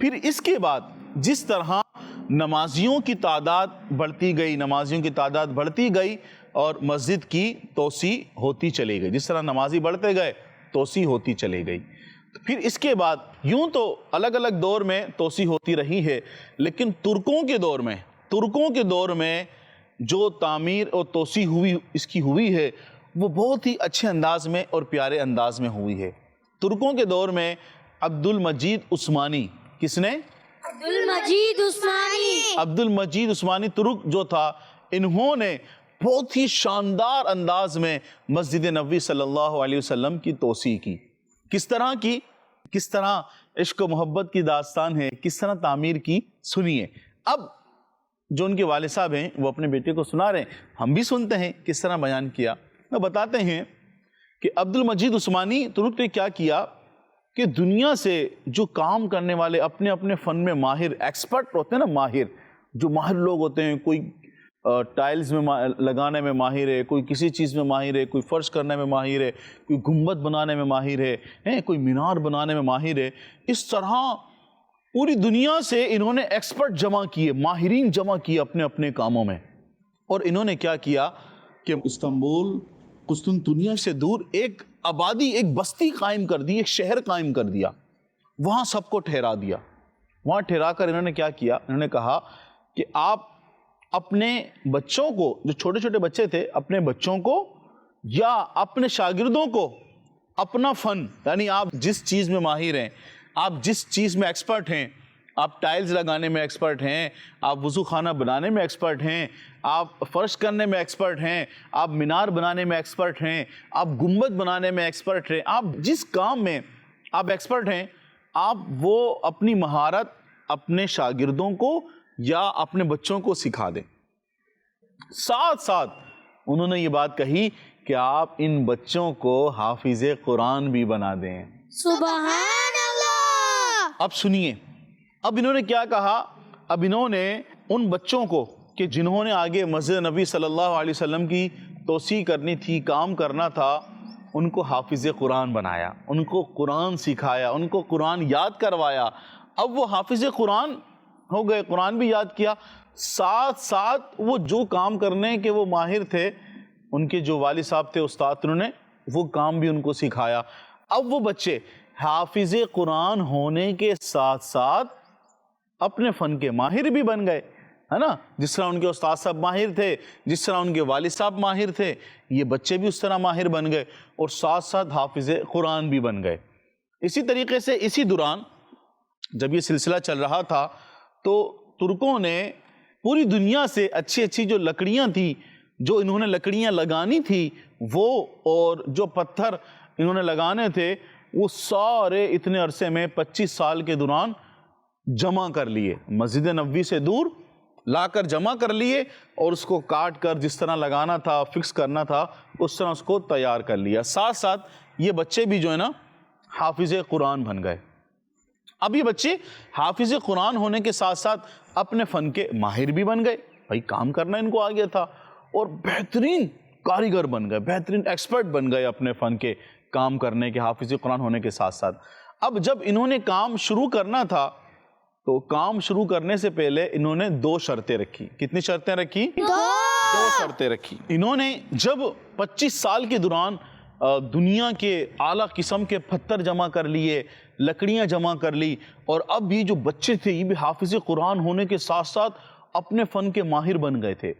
پھر اس کے بعد جس طرح نمازیوں کی تعداد بڑھتی گئی اور مسجد کی توسیع ہوتی چلی گئی، جس طرح نمازی بڑھتے گئے توسیع ہوتی چلی گئی۔ پھر اس کے بعد یوں تو الگ الگ دور میں توسیع ہوتی رہی ہے، لیکن ترکوں کے دور میں جو تعمیر اور توسیع ہوئی ہے وہ بہت ہی اچھے انداز میں اور پیارے انداز میں ہوئی ہے۔ ترکوں کے دور میں عبد المجید عثمانی، کس نے؟ عبد المجید عثمانی ترک جو تھا، انہوں نے بہت ہی شاندار انداز میں مسجد نبوی صلی اللہ علیہ وسلم کی توسیع کی۔ کس طرح عشق و محبت کی داستان ہے، کس طرح تعمیر کی، سنیے۔ اب جو ان کے والد صاحب ہیں وہ اپنے بیٹے کو سنا رہے ہیں، ہم بھی سنتے ہیں کس طرح بیان کیا۔ وہ بتاتے ہیں کہ عبد المجید عثمانی ترک نے کیا کیا کہ دنیا سے جو کام کرنے والے اپنے اپنے فن میں ماہر ایکسپرٹ ہوتے ہیں نا، جو ماہر لوگ ہوتے ہیں، کوئی ٹائلز میں لگانے میں ماہر ہے، کوئی کسی چیز میں ماہر ہے، کوئی فرش کرنے میں ماہر ہے، کوئی گنبد بنانے میں ماہر ہے، کوئی مینار بنانے میں ماہر ہے، اس طرح پوری دنیا سے انہوں نے ایکسپرٹ جمع کیے، ماہرین جمع کیے اپنے اپنے کاموں میں۔ اور انہوں نے کیا کیا کہ استنبول، قسطنطنیہ سے دور ایک آبادی، ایک بستی قائم کر دی، ایک شہر قائم کر دیا، وہاں سب کو ٹھہرا دیا۔ وہاں ٹھہرا کر انہوں نے کیا کیا، انہوں نے کہا کہ آپ اپنے بچوں کو، جو چھوٹے چھوٹے بچے تھے، اپنے بچوں کو یا اپنے شاگردوں کو اپنا فن، یعنی آپ جس چیز میں ماہر ہیں، آپ جس چیز میں ایکسپرٹ ہیں، آپ ٹائلز لگانے میں ایکسپرٹ ہیں، آپ وضو خانہ بنانے میں ایکسپرٹ ہیں، آپ فرش کرنے میں ایکسپرٹ ہیں، آپ مینار بنانے میں ایکسپرٹ ہیں، آپ گنبد بنانے میں ایکسپرٹ ہیں، آپ جس کام میں آپ ایکسپرٹ ہیں، آپ وہ اپنی مہارت اپنے شاگردوں کو یا اپنے بچوں کو سکھا دیں۔ ساتھ ساتھ انہوں نے یہ بات کہی کہ آپ ان بچوں کو حافظ قرآن بھی بنا دیں۔ سبحان اللہ۔ اب سنیے، اب انہوں نے کیا کہا، اب انہوں نے ان بچوں کو کہ جنہوں نے آگے مسجد نبی صلی اللہ علیہ وسلم کی توسیع کرنی تھی، کام کرنا تھا، ان کو حافظ قرآن بنایا، ان کو قرآن سکھایا، ان کو قرآن یاد کروایا۔ اب وہ حافظ قرآن ہو گئے، قرآن بھی یاد کیا، ساتھ ساتھ وہ جو کام کرنے کے وہ ماہر تھے، ان کے جو والد صاحب تھے، استاد، انہوں نے وہ کام بھی ان کو سکھایا۔ اب وہ بچے حافظ قرآن ہونے کے ساتھ ساتھ اپنے فن کے ماہر بھی بن گئے، ہے نا؟ جس طرح ان کے استاد صاحب ماہر تھے، جس طرح ان کے والد صاحب ماہر تھے، یہ بچے بھی اس طرح ماہر بن گئے اور ساتھ ساتھ حافظ قرآن بھی بن گئے۔ اسی طریقے سے اسی دوران جب یہ سلسلہ چل رہا تھا تو ترکوں نے پوری دنیا سے اچھی اچھی جو لکڑیاں تھیں، جو انہوں نے لکڑیاں لگانی تھی، وہ اور جو پتھر انہوں نے لگانے تھے، وہ سارے اتنے عرصے میں 25 سال کے دوران جمع کر لیے، مسجد نبوی سے دور لا کر جمع کر لیے اور اس کو کاٹ کر جس طرح لگانا تھا، فکس کرنا تھا، اس طرح اس کو تیار کر لیا۔ ساتھ ساتھ یہ بچے بھی جو ہے نا حافظ قرآن بن گئے۔ اب یہ بچے حافظ قرآن ہونے کے ساتھ ساتھ اپنے فن کے ماہر بھی بن گئے، بھائی کام کرنا ان کو آ گیا تھا، اور بہترین کاریگر بن گئے، بہترین ایکسپرٹ بن گئے اپنے فن کے کام کرنے کے، حافظ قرآن ہونے کے ساتھ ساتھ۔ اب جب انہوں نے کام شروع کرنا تھا تو کام شروع کرنے سے پہلے انہوں نے 2 شرطیں رکھی۔ کتنی شرطیں رکھی؟ 2 شرطیں رکھی۔ انہوں نے جب 25 سال کے دوران دنیا کے اعلیٰ قسم کے پتھر جمع کر لیے، لکڑیاں جمع کر لی، اور اب یہ جو بچے تھے یہ بھی حافظ قرآن ہونے کے ساتھ ساتھ اپنے فن کے ماہر بن گئے تھے۔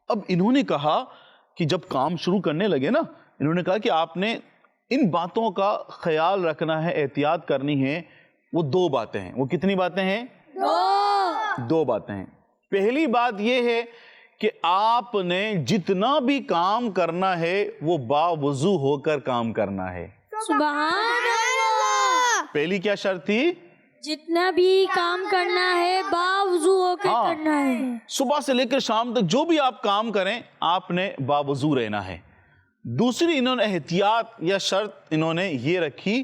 اب انہوں نے کہا کہ جب کام شروع کرنے لگے نا، انہوں نے کہا کہ آپ نے ان باتوں کا خیال رکھنا ہے، احتیاط کرنی ہے۔ وہ 2 باتیں ہیں۔ وہ کتنی باتیں ہیں؟ 2 باتیں ہیں۔ پہلی بات یہ ہے کہ آپ نے جتنا بھی کام کرنا ہے وہ باوضو ہو کر کام کرنا ہے۔ سبحان اللہ۔ پہلی کیا شرط تھی؟ جتنا بھی کام کرنا ہے باوضو ہو کر کرنا ہے۔ صبح سے لے کر شام تک جو بھی آپ کام کریں آپ نے باوضو رہنا ہے۔ دوسری انہوں نے احتیاط یا شرط انہوں نے یہ رکھی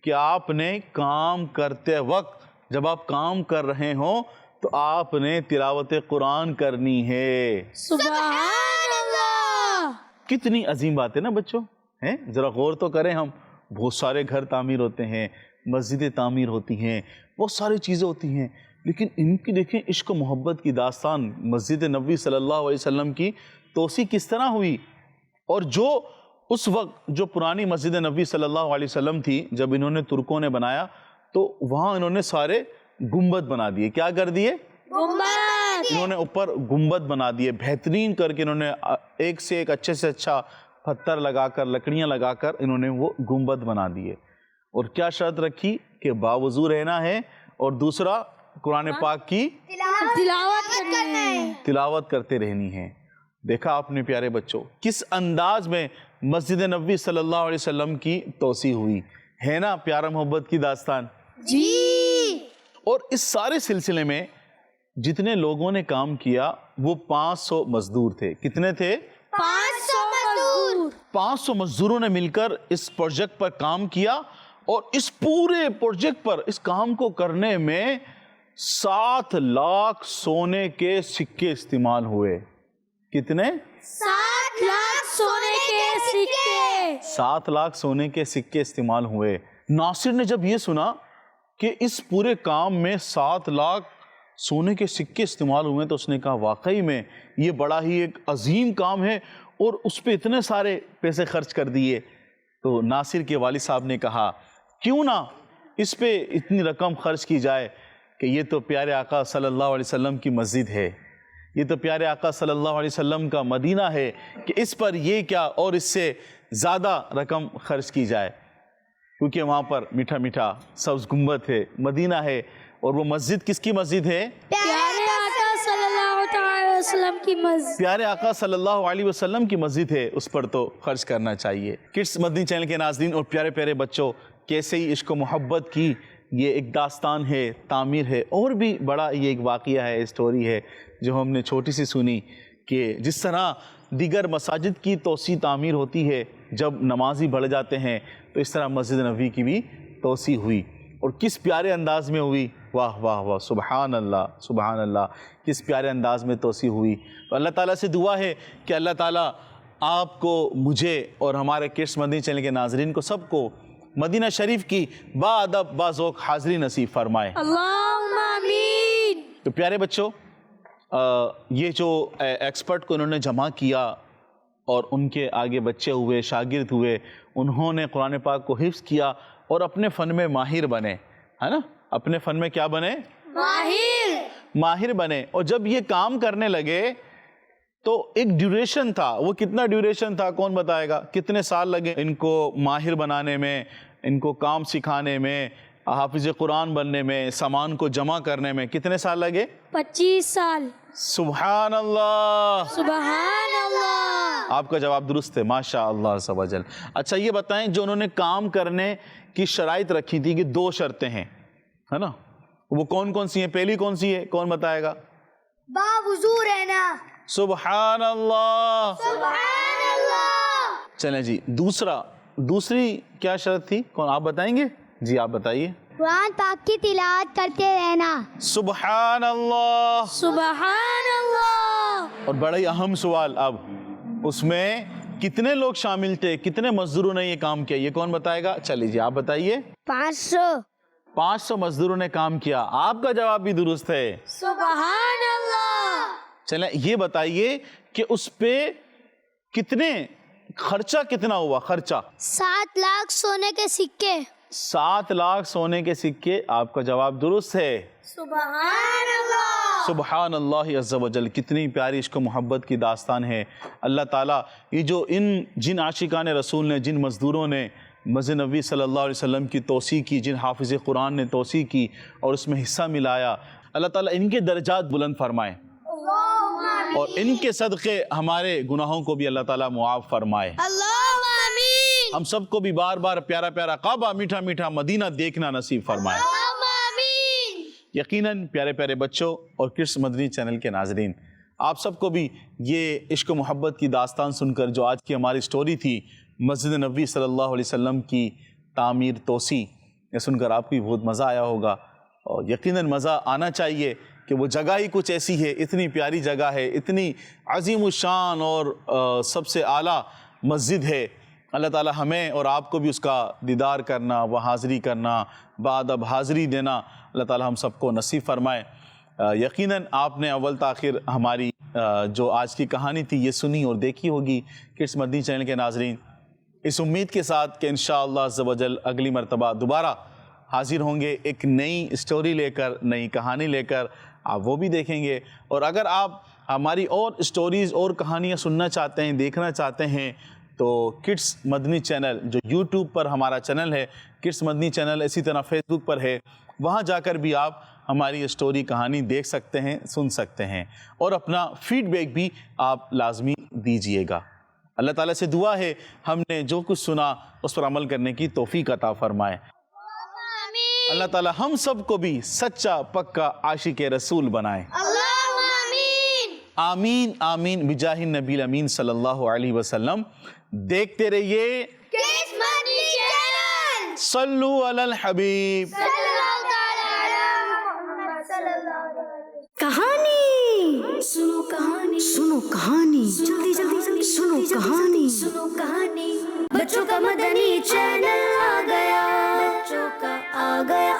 کہ آپ نے کام کرتے وقت، جب آپ کام کر رہے ہوں تو آپ نے تلاوت قرآن کرنی ہے۔ سبحان اللہ۔ کتنی عظیم بات ہے نا بچوں، ہیں؟ ذرا غور تو کریں ہم۔ بہت سارے گھر تعمیر ہوتے ہیں، مسجدیں تعمیر ہوتی ہیں، بہت ساری چیزیں ہوتی ہیں، لیکن ان کی دیکھیں عشق و محبت کی داستان، مسجد نبوی صلی اللہ علیہ وسلم کی توسیع کس طرح ہوئی. اور جو اس وقت جو پرانی مسجد نبوی صلی اللہ علیہ وسلم تھی، جب انہوں نے ترکوں نے بنایا تو وہاں انہوں نے سارے گنبد بنا دیے. کیا کر دیے؟ گنبد. انہوں نے اوپر گنبد بنا دیے، بہترین کر کے انہوں نے ایک سے ایک اچھے سے اچھا پتھر لگا کر، لکڑیاں لگا کر انہوں نے وہ گنبد بنا دیے. اور کیا شرط رکھی کہ باوضو رہنا ہے، اور دوسرا قرآن پاک کی تلاوت کرنا ہے. تلاوت کرتے رہنی ہے. دیکھا آپ نے پیارے بچوں کس انداز میں مسجد نبوی صلی اللہ علیہ وسلم کی توسیع ہوئی ہے نا، پیارا محبت کی داستان. جی. اور اس سارے سلسلے میں جتنے لوگوں نے کام کیا وہ 500 مزدور تھے. کتنے تھے؟ 500 مزدور. 500 مزدوروں نے مل کر اس پروجیکٹ پر کام کیا، اور اس پورے پروجیکٹ پر اس کام کو کرنے میں 7 لاکھ سونے کے سکے استعمال ہوئے. کتنے؟ 7 لاکھ سونے کے سکے. 7 لاکھ سونے کے سکے استعمال ہوئے. ناصر نے جب یہ سنا کہ اس پورے کام میں 7 لاکھ سونے کے سکے استعمال ہوئے تو اس نے کہا واقعی میں یہ بڑا ہی ایک عظیم کام ہے، اور اس پہ اتنے سارے پیسے خرچ کر دیے. تو ناصر کے والد صاحب نے کہا کیوں نہ اس پہ اتنی رقم خرچ کی جائے کہ یہ تو پیارے آقا صلی اللہ علیہ وسلم کی مسجد ہے، یہ تو پیارے آقا صلی اللہ علیہ وسلم کا مدینہ ہے، کہ اس پر یہ کیا اور اس سے زیادہ رقم خرچ کی جائے. کیونکہ وہاں پر میٹھا میٹھا سبز گنبد ہے، مدینہ ہے، اور وہ مسجد کس کی مسجد ہے؟ پیارے آقا صلی اللہ علیہ وسلم کی مسجد. پیارے آقا صلی اللہ علیہ وسلم کی مسجد ہے، اس پر تو خرچ کرنا چاہیے. کڈس مدنی چینل کے ناظرین اور پیارے پیارے بچوں، کیسے ہی عشق و محبت کی یہ ایک داستان ہے، تعمیر ہے، اور بھی بڑا یہ ایک واقعہ ہے، اسٹوری ہے جو ہم نے چھوٹی سی سنی، کہ جس طرح دیگر مساجد کی توسیع تعمیر ہوتی ہے جب نمازی بڑھ جاتے ہیں، تو اس طرح مسجد نبوی کی بھی توسیع ہوئی. اور کس پیارے انداز میں ہوئی، واہ واہ واہ، سبحان اللہ سبحان اللہ، کس پیارے انداز میں توسیع ہوئی. تو اللہ تعالیٰ سے دعا ہے کہ اللہ تعالیٰ آپ کو، مجھے اور ہمارے کڈس مدنی چینل کے ناظرین کو سب کو مدینہ شریف کی با ادب با ذوق حاضری نصیب فرمائے. اللہم آمین. تو پیارے بچوں، یہ جو ایکسپرٹ کو انہوں نے جمع کیا اور ان کے آگے بچے ہوئے، شاگرد ہوئے، انہوں نے قرآن پاک کو حفظ کیا اور اپنے فن میں ماہر بنے، ہے نا، اپنے فن میں کیا بنے؟ ماہر بنے. اور جب یہ کام کرنے لگے تو ایک ڈیوریشن تھا. وہ کتنا ڈیوریشن تھا کون بتائے گا؟ کتنے سال لگے ان کو ماہر بنانے میں، ان کو کام سکھانے میں، حافظ قرآن بننے میں، سامان کو جمع کرنے میں کتنے سال لگے؟ 25 سال. سبحان اللہ سبحان اللہ. آپ کا جواب درست ہے، ماشاء اللہ عز و جل. اچھا یہ بتائیں، جو انہوں نے کام کرنے کی شرائط رکھی تھی کہ 2 شرطیں ہیں، ہے نا، وہ کون کون سی ہیں؟ پہلی کون سی ہے، کون بتائے گا؟ باوضو رہنا. سبحان اللہ سبحان اللہ. چلیں جی، دوسری کیا شرط تھی، کون آپ بتائیں گے؟ جی آپ بتائیے. قرآن پاک کی تلاوت کرتے رہنا. سبحان اللہ. سبحان اللہ. اور بڑا ہی اہم سوال اب، اس میں کتنے لوگ شامل تھے، کتنے مزدوروں نے یہ کام کیا، یہ کون بتائے گا؟ چلیے جی آپ بتائیے. 500 مزدوروں نے کام کیا. آپ کا جواب بھی درست ہے. سبحان اللہ. چلیں یہ بتائیے کہ اس پہ کتنے خرچہ کتنا ہوا؟ خرچہ 7 لاکھ سونے کے سکے. 7 لاکھ سونے کے سکے. آپ کا جواب درست ہے. سبحان اللہ. سبحان اللہ عز و جل. کتنی پیاری عشق و محبت کی داستان ہے. اللہ تعالیٰ یہ جو جن عاشقان رسول نے، جن مزدوروں نے مسجد نبوی صلی اللہ علیہ وسلم کی توسیع کی، جن حافظ قرآن نے توسیع کی اور اس میں حصہ ملایا، اللہ تعالیٰ ان کے درجات بلند فرمائے، اور ان کے صدقے ہمارے گناہوں کو بھی اللہ تعالیٰ معاف فرمائے. اللہم آمین. ہم سب کو بھی بار بار پیارا پیارا کعبہ، میٹھا میٹھا مدینہ دیکھنا نصیب فرمائے. اللہم آمین. یقیناً پیارے پیارے بچوں اور کڈس مدنی چینل کے ناظرین، آپ سب کو بھی یہ عشق و محبت کی داستان سن کر، جو آج کی ہماری سٹوری تھی مسجد نبوی صلی اللہ علیہ وسلم کی تعمیر، توسیع، یہ سن کر آپ کو بھی بہت مزہ آیا ہوگا. اور یقیناً مزہ آنا چاہیے کہ وہ جگہ ہی کچھ ایسی ہے، اتنی پیاری جگہ ہے، اتنی عظیم الشان اور سب سے اعلیٰ مسجد ہے، اللہ تعالی ہمیں اور آپ کو بھی اس کا دیدار کرنا، وہ حاضری کرنا، بعد اب حاضری دینا اللہ تعالی ہم سب کو نصیب فرمائے۔ یقیناً آپ نے اول تاخیر ہماری جو آج کی کہانی تھی یہ سنی اور دیکھی ہوگی کڈس مدنی چینل کے ناظرین، اس امید کے ساتھ کہ انشاءاللہ عز و جل اگلی مرتبہ دوبارہ حاضر ہوں گے ایک نئی اسٹوری لے کر، نئی کہانی لے کر، آپ وہ بھی دیکھیں گے۔ اور اگر آپ ہماری اور اسٹوریز اور کہانیاں سننا چاہتے ہیں، دیکھنا چاہتے ہیں تو کڈس مدنی چینل جو یوٹیوب پر ہمارا چینل ہے کڈس مدنی چینل، اسی طرح فیس بک پر ہے، وہاں جا کر بھی آپ ہماری اسٹوری کہانی دیکھ سکتے ہیں، سن سکتے ہیں، اور اپنا فیڈ بیک بھی آپ لازمی دیجئے گا۔ اللہ تعالیٰ سے دعا ہے ہم نے جو کچھ سنا اس پر عمل کرنے کی توفیق عطا فرمائے۔ اللہ تعالیٰ ہم سب کو بھی سچا پکا عاشق رسول بنائے۔ آمین آمین بجاہ النبی الامین صلی اللہ علیہ وسلم۔ دیکھتے رہیے صلو علی الحبیب۔ کہانی سنو، کہانی سنو، کہانی جلدی جلدی جلدی سنو، کہانی سنو، کہانی بچوں کا مدنی چینل آ گیا، بچوں کا آ گیا